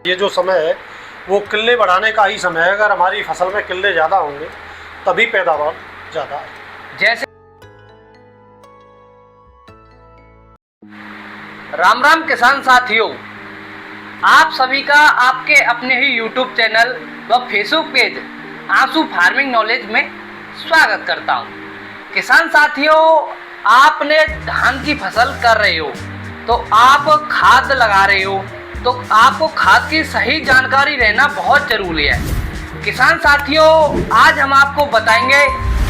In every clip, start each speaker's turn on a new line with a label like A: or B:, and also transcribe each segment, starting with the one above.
A: ये जो समय है वो किल्ले बढ़ाने का ही समय है। अगर हमारी फसल में किल्ले ज़्यादा होंगे तभी पैदावार ज़्यादा है।
B: जैसे राम राम किसान साथियों, आप सभी का आपके अपने ही YouTube चैनल व फेसबुक पेज आंसू फार्मिंग नॉलेज में स्वागत करता हूं। किसान साथियों, आपने धान की फसल कर रहे हो तो आप खाद लगा रहे हो तो आपको खाद की सही जानकारी रहना बहुत जरूरी है। किसान साथियों, आज हम आपको बताएंगे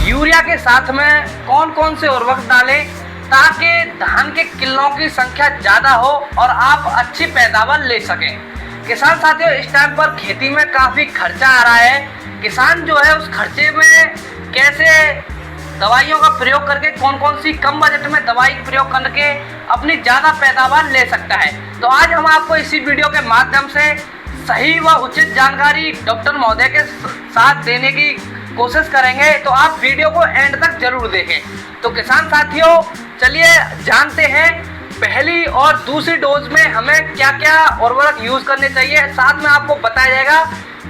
B: यूरिया के साथ में कौन कौन से उर्वरक डालें ताकि धान के किल्लों की संख्या ज़्यादा हो और आप अच्छी पैदावार ले सकें। किसान साथियों, इस टाइम पर खेती में काफ़ी खर्चा आ रहा है। किसान जो है उस खर्चे में कैसे दवाइयों का प्रयोग करके कौन कौन सी कम बजट में दवाई प्रयोग करके अपनी ज़्यादा पैदावार ले सकता है, तो आज हम आपको इसी वीडियो के माध्यम से सही व उचित जानकारी डॉक्टर महोदय के साथ देने की कोशिश करेंगे। तो आप वीडियो को एंड तक जरूर देखें। तो किसान साथियों, चलिए जानते हैं पहली और दूसरी डोज में हमें क्या क्या उर्वरक यूज करने चाहिए, साथ में आपको बताया जाएगा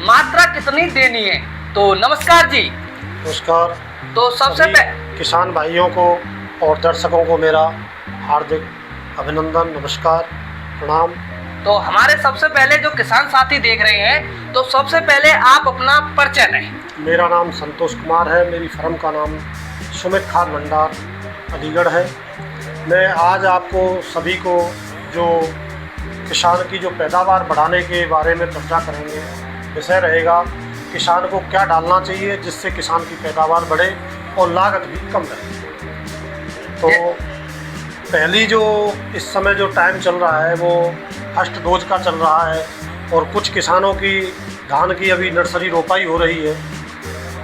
B: मात्रा कितनी देनी है। तो नमस्कार जी।
A: नमस्कार।
B: तो सबसे पहले
A: किसान भाइयों को और दर्शकों को मेरा हार्दिक अभिनंदन, नमस्कार, प्रणाम।
B: तो हमारे सबसे पहले जो किसान साथी देख रहे हैं, तो सबसे पहले आप अपना परिचय दें।
A: मेरा नाम संतोष कुमार है। मेरी फर्म का नाम सुमित खाद भंडार अलीगढ़ है। मैं आज आपको सभी को जो किसान की जो पैदावार बढ़ाने के बारे में चर्चा करेंगे। विषय रहेगा किसान को क्या डालना चाहिए जिससे किसान की पैदावार बढ़े और लागत भी कम रहे। तो पहली जो इस समय जो टाइम चल रहा है वो फर्स्ट डोज का चल रहा है और कुछ किसानों की धान की अभी नर्सरी रोपाई हो रही है।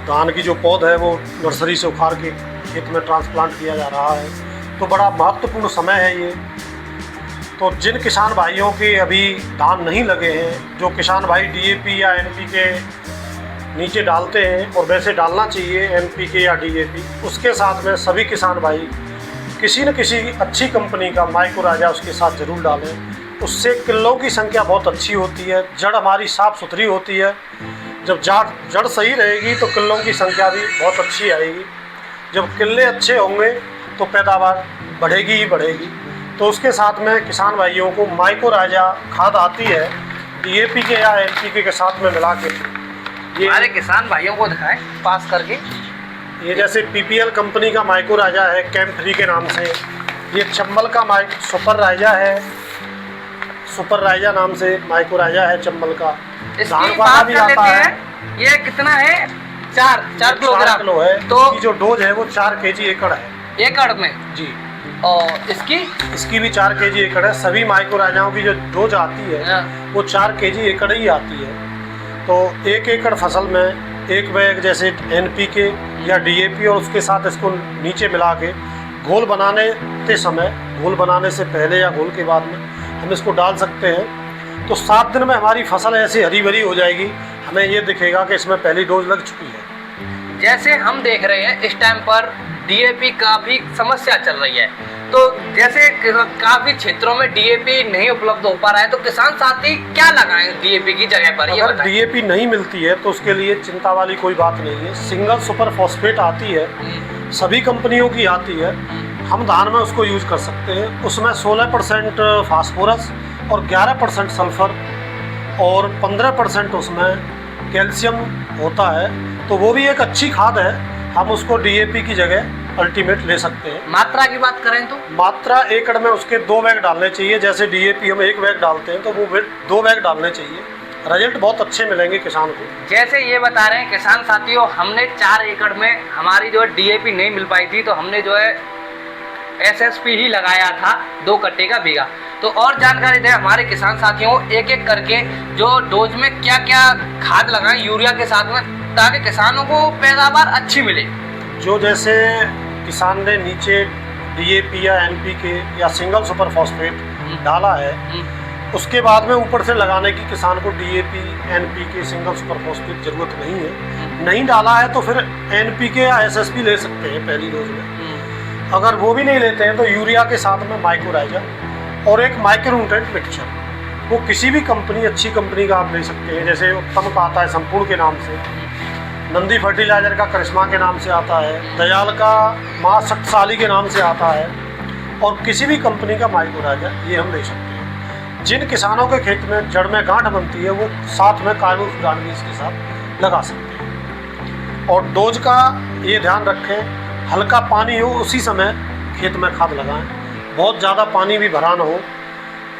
A: धान की जो पौध है वो नर्सरी से उखाड़ के खेत में ट्रांसप्लांट किया जा रहा है। तो बड़ा महत्वपूर्ण समय है ये। तो जिन किसान भाइयों के अभी धान नहीं लगे हैं, जो किसान भाई DAP या NPK नीचे डालते हैं और वैसे डालना चाहिए NPK या DAP, उसके साथ में सभी किसान भाई किसी न किसी अच्छी कंपनी का माइक्रोराजा उसके साथ ज़रूर डालें। उससे किल्लों की संख्या बहुत अच्छी होती है, जड़ हमारी साफ़ सुथरी होती है। जब जड़ सही रहेगी तो किल्लों की संख्या भी बहुत अच्छी आएगी। जब किल्ले अच्छे होंगे तो पैदावार बढ़ेगी ही बढ़ेगी। तो उसके साथ में किसान भाइयों को माइक्रोराजा खाद आती है DAP के या NPK के साथ में मिला के, ये
B: हमारे किसान भाइयों को दिखाएं पास करके।
A: ये जैसे PPL कंपनी का माइक्रोराजा है कैम्प-3 के नाम से। ये चंबल का सुपर राजा है, सुपर राजा नाम से माइक्रोराजा है चंबल का।
B: इसकी बात कर लेते हैं, ये कितना है? 4 किलो
A: है।
B: तो
A: इसकी जो डोज है वो 4 kg एकड़ है।
B: एकड़ में
A: जी।
B: और इसकी
A: भी 4 kg एकड़ है। सभी माइक्रोराजाओं की जो डोज आती है वो 4 kg एकड़ ही आती है। तो 1 एकड़ फसल में 1 बैग जैसे NPK या DAP और उसके साथ इसको नीचे मिला के घोल बनाने से पहले या घोल के बाद में हम इसको डाल सकते हैं। तो 7 दिन में हमारी फसल ऐसे हरी भरी हो जाएगी। हमें ये दिखेगा कि इसमें पहली डोज लग चुकी है।
B: जैसे हम देख रहे हैं इस टाइम पर DAP का भी समस्या चल रही है। तो जैसे काफ़ी क्षेत्रों में DAP नहीं उपलब्ध हो पा रहा है, तो किसान साथी क्या लगाएं DAP की जगह पर?
A: अगर DAP नहीं मिलती है तो उसके लिए चिंता वाली कोई बात नहीं है। सिंगल सुपर फॉस्फेट आती है, सभी कंपनियों की आती है। हम धान में उसको यूज़ कर सकते हैं। उसमें 16% फास्फोरस और 11% सल्फर और 15% उसमें कैल्शियम होता है। तो वो भी एक अच्छी खाद है। हम उसको DAP की जगह अल्टीमेट ले सकते हैं।
B: मात्रा की बात करें तो
A: मात्रा एकड़ में उसके 2 बैग डालने चाहिए। जैसे DAP हम 1 बैग डालते हैं तो वो 2 बैग डालने चाहिए। रिजल्ट बहुत अच्छे मिलेंगे किसान को।
B: जैसे ये बता रहे हैं किसान साथियों, हमने 4 एकड़ में हमारी जो है DAP नहीं मिल पाई थी, तो हमने जो है SSP ही लगाया था 2 कट्टे का बीघा। तो और जानकारी दें हमारे किसान साथियों, एक एक करके जो डोज में क्या क्या खाद लगाएं यूरिया के साथ में, ताकि किसानों को पैदावार अच्छी मिले।
A: जो जैसे किसान ने नीचे DAP या NPK या सिंगल सुपर फॉस्फेट डाला है, उसके बाद में ऊपर से लगाने की किसान को DAP NPK single super phosphate ज़रूरत नहीं है। नहीं डाला है तो फिर NPK या SSP ले सकते हैं पहली डोज में। अगर वो भी नहीं लेते हैं तो यूरिया के साथ में माइक्रोराजा और एक माइक्रोन्यूट्रिएंट मिक्सचर वो किसी भी कंपनी, अच्छी कंपनी का आप ले सकते हैं। जैसे उत्तम का आता है संपूर्ण के नाम से, नंदी फर्टिलाइजर का करिश्मा के नाम से आता है, दयाल का माँ शक्तिशाली के नाम से आता है, और किसी भी कंपनी का माइक्रोराजा ये हम ले सकते हैं। जिन किसानों के खेत में जड़ में गांठ बनती है वो साथ में कार्बोफ्यूरान भी इसके साथ लगा सकते हैं। और डोज का ये ध्यान रखें, हल्का पानी हो उसी समय खेत में खाद लगाएं। बहुत ज़्यादा पानी भी भरा ना हो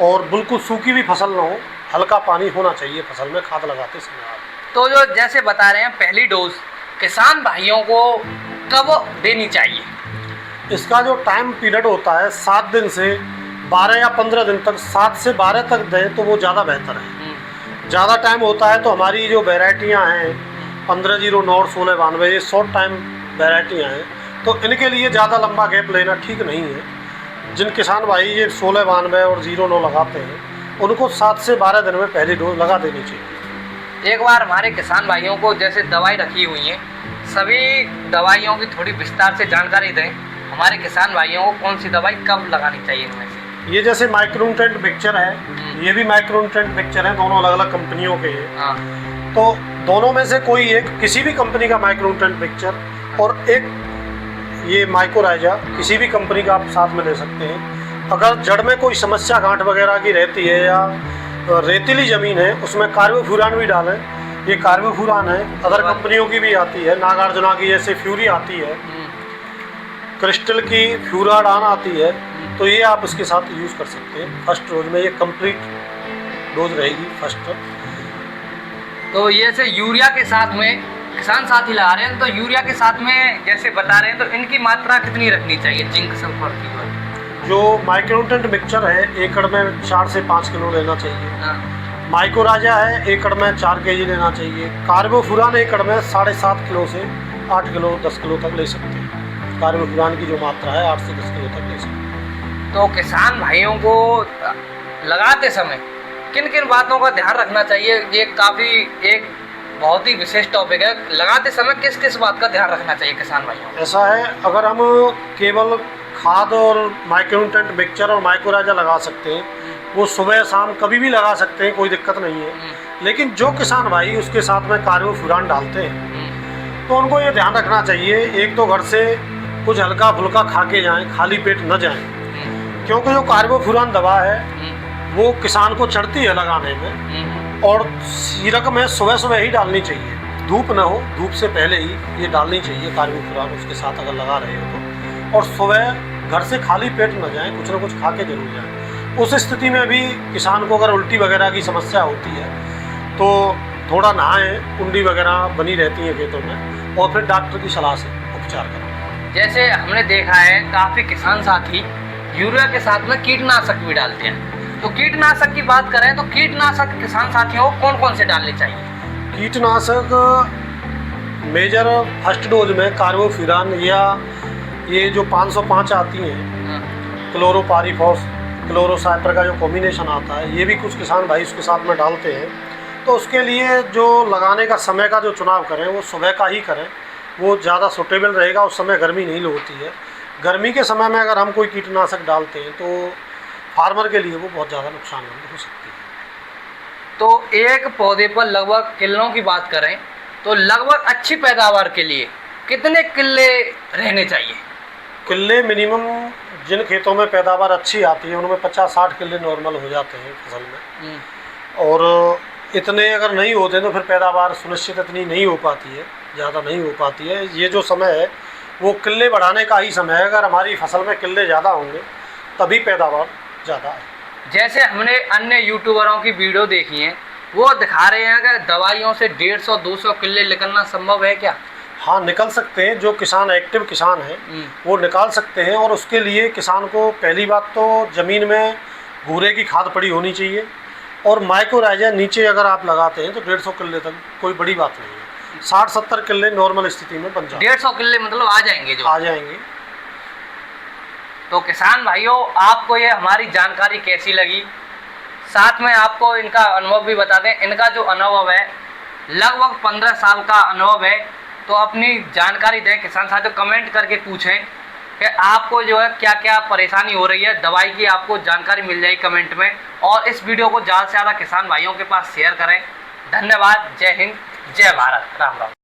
A: और बिल्कुल सूखी भी फसल ना हो, हल्का पानी होना चाहिए फसल में खाद लगाते समय आप।
B: तो जो जैसे बता रहे हैं पहली डोज किसान भाइयों को कब देनी चाहिए?
A: इसका जो टाइम पीरियड होता है 7 दिन से 12 या 15 दिन तक, 7 से 12 तक दें तो वो ज़्यादा बेहतर है। ज़्यादा टाइम होता है तो हमारी जो वैरायटियाँ हैं 1509 और 1692 ये शॉर्ट टाइम वैरायटियाँ हैं, तो इनके लिए ज़्यादा लंबा गैप लेना ठीक नहीं है। जिन किसान भाई ये 1692 और 09 लगाते हैं उनको 7 से 12 दिन में पहली डोज लगा देनी चाहिए।
B: एक बार हमारे किसान भाइयों को जैसे दवाई रखी हुई है, सभी दवाइयों की थोड़ी विस्तार से जानकारी दें। हमारे किसान भाइयों को कौन सी दवाई कब लगानी चाहिए इनमें से?
A: ये जैसे माइक्रोन्यूट्रेंट मिक्सचर है, ये भी माइक्रोन्यूट्रेंट मिक्सचर है, दोनों अलग अलग कंपनियों के हैं।
B: हाँ।
A: तो दोनों में से कोई एक, किसी भी कंपनी का माइक्रोन्यूट्रेंट मिक्सचर और एक ये माइक्रोराइजा किसी भी कंपनी का आप साथ में ले सकते हैं। अगर जड़ में कोई समस्या गांठ वगैरह की रहती है या रेतीली ज़मीन है उसमें कार्बोफ्यूरान भी डालें। ये कार्बोफ्यूरान है, अदर कंपनियों की भी आती है, नागार्जुना की जैसे फ्यूरी आती है, क्रिस्टल की फ्यूराडान आती है, तो ये आप इसके साथ यूज़ कर सकते हैं। फर्स्ट डोज में ये कंप्लीट डोज रहेगी फर्स्ट।
B: तो ये से यूरिया के साथ में किसान साथी लगा रहे हैं, तो यूरिया के साथ में जैसे बता रहे हैं तो इनकी मात्रा कितनी रखनी चाहिए जिंक सल्फर की?
A: जो माइक्रोन्यूट्रेंट मिक्सचर है एकड़ में 4 से 5 किलो लेना चाहिए।
B: हाँ।
A: माइक्रोराजा है एकड़ में 4 केजी लेना चाहिए। कार्बोफ्यूरान एकड़ में 7.5 किलो से 8 किलो 10 किलो तक ले सकते हैं। कार्बोफ्यूरान की जो मात्रा है 8 से 10 किलो तक ले सकते हैं।
B: तो किसान भाइयों को लगाते समय किन किन बातों का ध्यान रखना चाहिए? ये काफ़ी एक बहुत ही विशेष टॉपिक है। लगाते समय किस किस बात का ध्यान रखना चाहिए किसान भाइयों को?
A: ऐसा है, अगर हम केवल खाद और माइक्रोन्यूट्रेंट मिक्सचर और माइक्रोराजा लगा सकते हैं, वो सुबह शाम कभी भी लगा सकते हैं, कोई दिक्कत नहीं है। लेकिन जो किसान भाई उसके साथ में कार्बोफ्यूरान डालते हैं तो उनको ये ध्यान रखना चाहिए, एक तो घर से कुछ हल्का फुल्का खा के जाएँ, खाली पेट न जाएँ, क्योंकि जो कार्बोफ्यूरान दवा है वो किसान को चढ़ती है लगाने में, और सीरक में सुबह सुबह ही डालनी चाहिए, धूप ना हो, धूप से पहले ही ये डालनी चाहिए कार्बोफ्यूरान उसके साथ अगर लगा रहे हो तो। और सुबह घर से खाली पेट न जाएं, कुछ ना कुछ खा के जरूर जाएं। उस स्थिति में भी किसान को अगर उल्टी वगैरह की समस्या होती है तो थोड़ा नहाएं, कुंडी वगैरह बनी रहती है खेतों में, और फिर डॉक्टर की सलाह से उपचार करें।
B: जैसे हमने देखा है काफ़ी किसान साथी यूरिया के साथ में कीटनाशक भी डालते हैं, तो कीटनाशक की बात करें तो कीटनाशक किसान साथियों को कौन कौन से डालने चाहिए?
A: कीटनाशक मेजर फर्स्ट डोज में कार्बोफ्यूरान या ये जो 505 आती हैं, क्लोरोपारीफॉस क्लोरोसाइपर का जो कॉम्बिनेशन आता है, ये भी कुछ किसान भाई उसके साथ में डालते हैं। तो उसके लिए जो लगाने का समय का जो चुनाव करें वो सुबह का ही करें, वो ज़्यादा सूटेबल रहेगा। उस समय गर्मी नहीं होती है। गर्मी के समय में अगर हम कोई कीटनाशक डालते हैं तो फार्मर के लिए वो बहुत ज़्यादा नुकसानदेह हो सकती है।
B: तो एक पौधे पर लगभग किलों की बात करें तो लगभग अच्छी पैदावार के लिए कितने किले रहने चाहिए?
A: किले मिनिमम, जिन खेतों में पैदावार अच्छी आती है उनमें 50-60 किले नॉर्मल हो जाते हैं फसल में, और इतने अगर नहीं होते तो फिर पैदावार सुनिश्चित इतनी नहीं हो पाती है, ज़्यादा नहीं हो पाती है। ये जो समय है वो किले बढ़ाने का ही समय है। अगर हमारी फसल में किले ज़्यादा होंगे तभी पैदावार ज़्यादा है।
B: जैसे हमने अन्य यूट्यूबरों की वीडियो देखी है, वो दिखा रहे हैं कि दवाइयों से 150-200 किले निकलना संभव है क्या?
A: हाँ, निकल सकते हैं। जो किसान एक्टिव किसान हैं वो निकाल सकते हैं, और उसके लिए किसान को पहली बात तो ज़मीन में भूरे की खाद पड़ी होनी चाहिए, और माइक्रोराइजा नीचे अगर आप लगाते हैं तो 150 किले तक कोई बड़ी बात नहीं है। 60-70 किले नॉर्मल स्थिति में बन जाते हैं।
B: 150 किले मतलब आ जाएंगे जो?
A: आ जाएंगे।
B: तो किसान भाइयों, आपको ये हमारी जानकारी कैसी लगी? साथ में आपको इनका अनुभव भी बता दें। इनका जो अनुभव है लगभग 15 साल का अनुभव है। तो अपनी जानकारी दें किसान साथियों, कमेंट करके पूछें कि आपको जो है क्या क्या परेशानी हो रही है, दवाई की आपको जानकारी मिल जाएगी कमेंट में। और इस वीडियो को ज़्यादा से ज़्यादा किसान भाइयों के पास शेयर करें। धन्यवाद। जय हिंद, जय भारत, राम राम।